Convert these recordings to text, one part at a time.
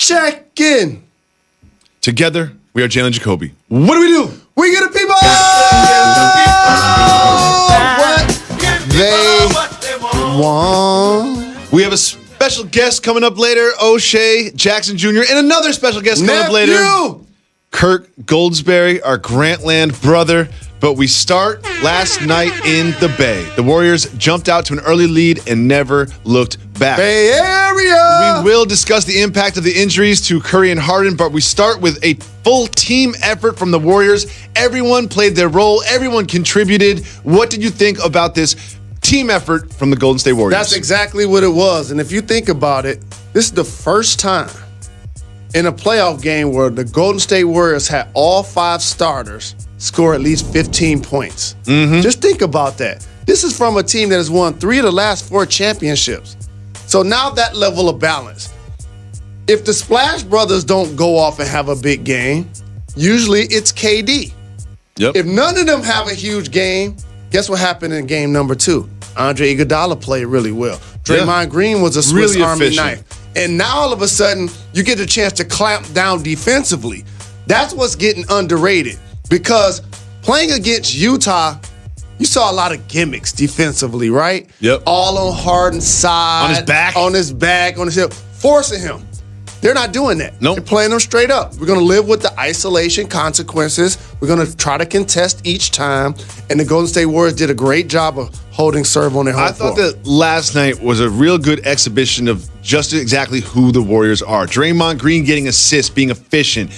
Check in. Together, we are Jalen Jacoby. What do? We get the people what they want. We have a special guest coming up later, O'Shea Jackson Jr., and another special guest coming up later, Kirk Goldsberry, our Grantland brother. But we start last night in the Bay. The Warriors jumped out to an early lead and never looked back. Bay Area! We will discuss the impact of the injuries to Curry and Harden, but we start with a full team effort from the Warriors. Everyone played their role. Everyone contributed. What did you think about this team effort from the Golden State Warriors? That's exactly what it was. And if you think about it, this is the first time in a playoff game where the Golden State Warriors had all 5 starters score at least 15 points. Just think about that. This is from a team that has won 3 of the last 4 championships. So now that level of balance. If the Splash Brothers don't go off and have a big game, usually it's KD. Yep. If none of them have a huge game, guess what happened in game number 2? Andre Iguodala played really well. Draymond Green was a Swiss Army knife. And now all of a sudden, you get a chance to clamp down defensively. That's what's getting underrated. Because playing against Utah, you saw a lot of gimmicks defensively, right? Yep. All on Harden's side. On his back. On his back, on his hip, forcing him. They're not doing that. Nope. They're playing them straight up. We're going to live with the isolation consequences. We're going to try to contest each time. And the Golden State Warriors did a great job of holding serve on their home floor. I thought that last night was a real good exhibition of just exactly who the Warriors are. Draymond Green getting assists, being efficient.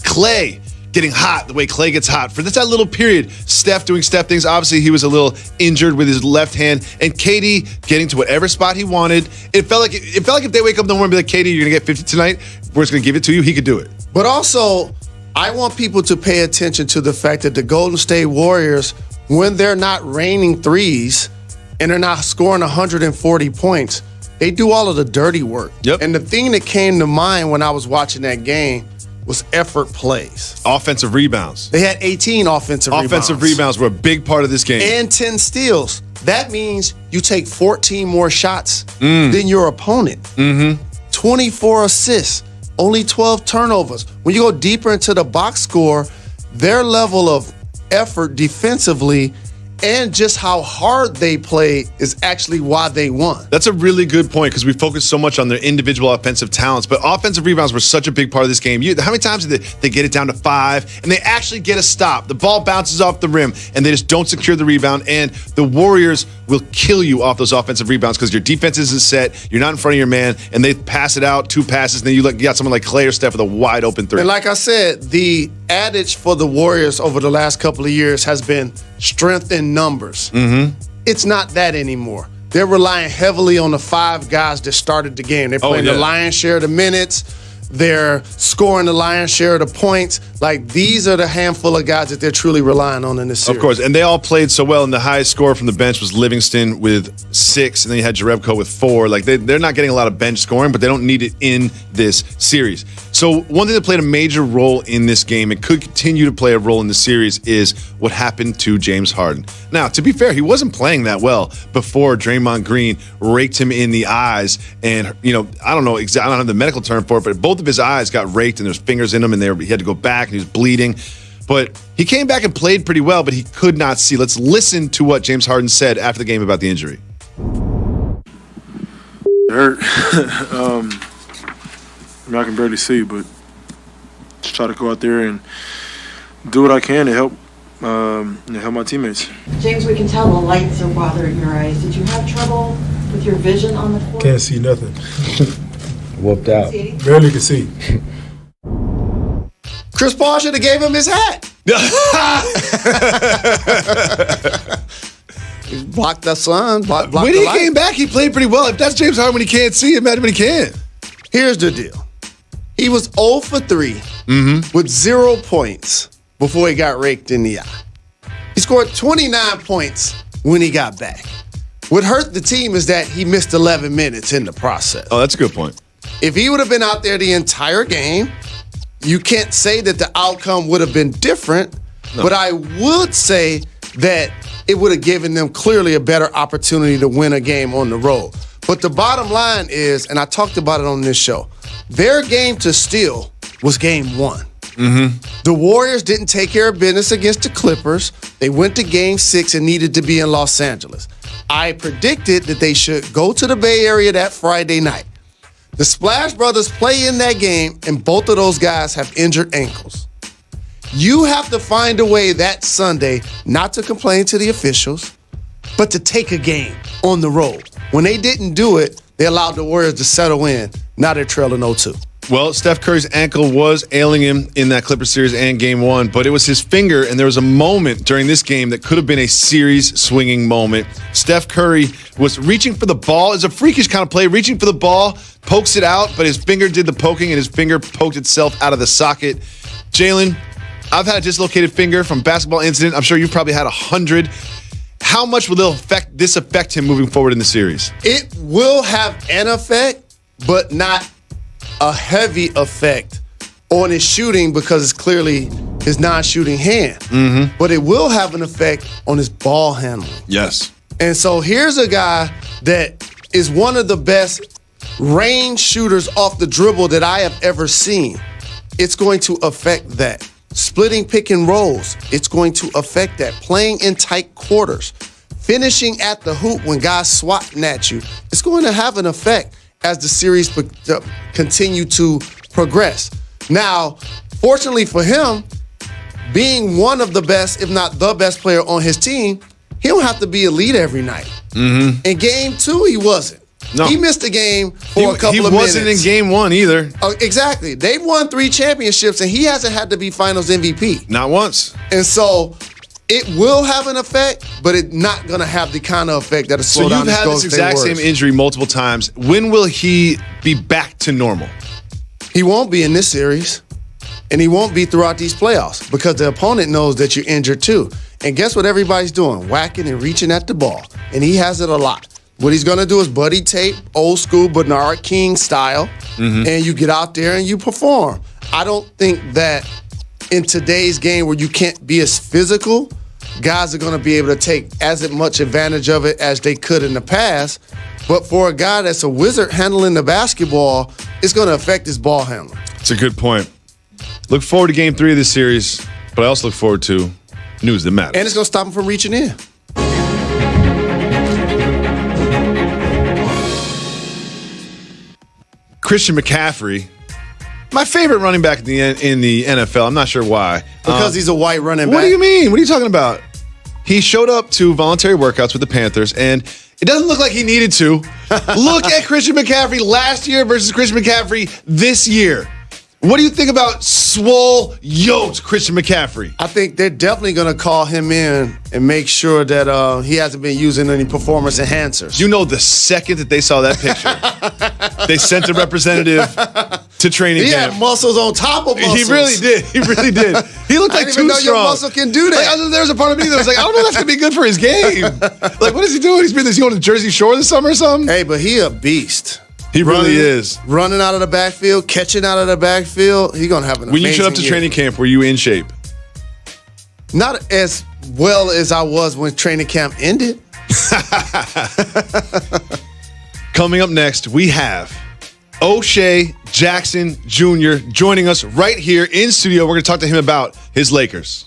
Clay getting hot the way Clay gets hot. For that little period, Steph doing Steph things. Obviously, he was a little injured with his left hand. And KD getting to whatever spot he wanted. It felt like if they wake up in the morning and be like, KD, you're going to get 50 tonight, we're just going to give it to you, he could do it. But also, I want people to pay attention to the fact that the Golden State Warriors, when they're not raining threes and they're not scoring 140 points, they do all of the dirty work. Yep. And the thing that came to mind when I was watching that game was effort plays. Offensive rebounds. They had 18 offensive rebounds. Offensive rebounds were a big part of this game. And 10 steals. That means you take 14 more shots than your opponent. 24 assists, only 12 turnovers. When you go deeper into the box score, their level of effort defensively and just how hard they play is actually why they won. That's a really good point because we focus so much on their individual offensive talents, but offensive rebounds were such a big part of this game. How many times did they get it down to 5 and they actually get a stop? The ball bounces off the rim and they just don't secure the rebound, and the Warriors will kill you off those offensive rebounds because your defense isn't set, you're not in front of your man, and they pass it out, 2 passes, and then you got someone like Clay or Steph with a wide open 3. And like I said, the adage for the Warriors over the last couple of years has been strength in numbers. It's not that anymore. They're relying heavily on the 5 guys that started the game. They're playing the lion's share of the minutes. They're scoring the lion's share of the points. Like, these are the handful of guys that they're truly relying on in this series. Of course, and they all played so well, and the highest score from the bench was Livingston with 6, and then you had Jerebko with 4. Like, they're not getting a lot of bench scoring, but they don't need it in this series. So one thing that played a major role in this game and could continue to play a role in the series is what happened to James Harden. Now, to be fair, he wasn't playing that well before Draymond Green raked him in the eyes, and I don't know exactly, I don't have the medical term for it, but both of his eyes got raked and there's fingers in them, and he had to go back and he was bleeding. But he came back and played pretty well, but he could not see. Let's listen to what James Harden said after the game about the injury. It hurt. I can barely see, but just try to go out there and do what I can to help my teammates. James, we can tell the lights are bothering your eyes. Did you have trouble with your vision on the court? Can't see nothing. Whooped out. Barely can see. Chris Paul should have gave him his hat. He blocked the sun. Blocked when the he light. came back, he played pretty well. If that's James Harden when he can't see, imagine when he can. Here's the deal. He was 0 for 3 with 0 points before he got raked in the eye. He scored 29 points when he got back. What hurt the team is that he missed 11 minutes in the process. Oh, that's a good point. If he would have been out there the entire game, you can't say that the outcome would have been different, but I would say that it would have given them clearly a better opportunity to win a game on the road. But the bottom line is, and I talked about it on this show, their game to steal was game 1. The Warriors didn't take care of business against the Clippers. They went to game 6 and needed to be in Los Angeles. I predicted that they should go to the Bay Area that Friday night. The Splash Brothers play in that game, and both of those guys have injured ankles. You have to find a way that Sunday not to complain to the officials, but to take a game on the road. When they didn't do it, they allowed the Warriors to settle in. Now they're trailing 0-2. Well, Steph Curry's ankle was ailing him in that Clippers series and game 1, but it was his finger, and there was a moment during this game that could have been a series-swinging moment. Steph Curry was reaching for the ball. It's a freakish kind of play, reaching for the ball, pokes it out, but his finger did the poking, and his finger poked itself out of the socket. Jalen, I've had a dislocated finger from basketball incident. I'm sure you've probably had 100. How much will this affect him moving forward in the series? It will have an effect, but not a heavy effect on his shooting because it's clearly his non-shooting hand. But it will have an effect on his ball handling. Yes. And so here's a guy that is one of the best range shooters off the dribble that I have ever seen. It's going to affect that. Splitting pick and rolls, it's going to affect that. Playing in tight quarters, finishing at the hoop when guys swatting at you, it's going to have an effect as the series continue to progress. Now, fortunately for him, being one of the best, if not the best player on his team, he don't have to be elite every night. In game 2, he wasn't. No. He missed a game for a couple of minutes. He wasn't in game 1 either. Exactly. They've won 3 championships, and he hasn't had to be Finals MVP. Not once. And so it will have an effect, but it's not going to have the kind of effect that'll slow down. So you've had this exact same injury multiple times. When will he be back to normal? He won't be in this series, and he won't be throughout these playoffs because the opponent knows that you're injured too. And guess what everybody's doing? Whacking and reaching at the ball. And he has it a lot. What he's going to do is buddy tape, old school Bernard King style, and you get out there and you perform. I don't think that in today's game where you can't be as physical, guys are going to be able to take as much advantage of it as they could in the past. But for a guy that's a wizard handling the basketball, it's going to affect his ball handling. It's a good point. Look forward to game 3 of this series, but I also look forward to news that matters. And it's going to stop him from reaching in. Christian McCaffrey, my favorite running back in the NFL. I'm not sure why. Because he's a white running back. What do you mean? What are you talking about? He showed up to voluntary workouts with the Panthers, and it doesn't look like he needed to. Look at Christian McCaffrey last year versus Christian McCaffrey this year. What do you think about swole, yoked Christian McCaffrey? I think they're definitely going to call him in and make sure that he hasn't been using any performance enhancers. You know, the second that they saw that picture, they sent a representative to training camp. He had muscles on top of muscles. He really did. He really did. He looked like I didn't too even know strong. your muscle can do that. Like, there was a part of me that was like, I don't know if that's going to be good for his game. Like, what is he doing? Is he going to Jersey Shore this summer or something? Hey, but he a beast. He really is. Running out of the backfield, catching out of the backfield. He's going to have an amazing When you showed up to year. training camp, were you in shape? Not as well as I was when training camp ended. Coming up next, we have O'Shea Jackson Jr. joining us right here in studio. We're going to talk to him about his Lakers.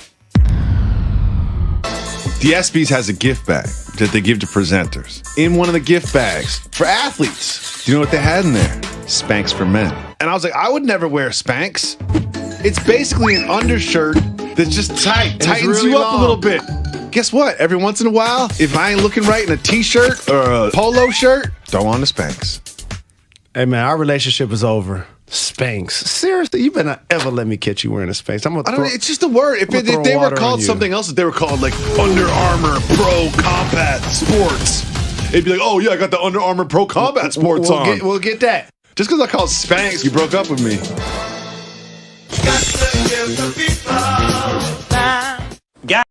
The ESPYs has a gift bag that they give to presenters. In one of the gift bags for athletes, do you know what they had in there? Spanx for men. And I was like, I would never wear Spanx. It's basically an undershirt that's just tight, tightens really you up long. a little bit. Guess what? Every once in a while, if I ain't looking right in a t-shirt or a polo shirt, throw on the Spanx. Hey, man, our relationship is over. Spanx. Seriously, you better not ever let me catch you wearing a Spanx. I don't know. It's just a word. If they were called something else, if they were called like Under Armour Pro Combat Sports, it'd be like, oh yeah, I got the Under Armour Pro Combat Sports on. We'll get that. Just because I called Spanx, you broke up with me. Got to give the people time.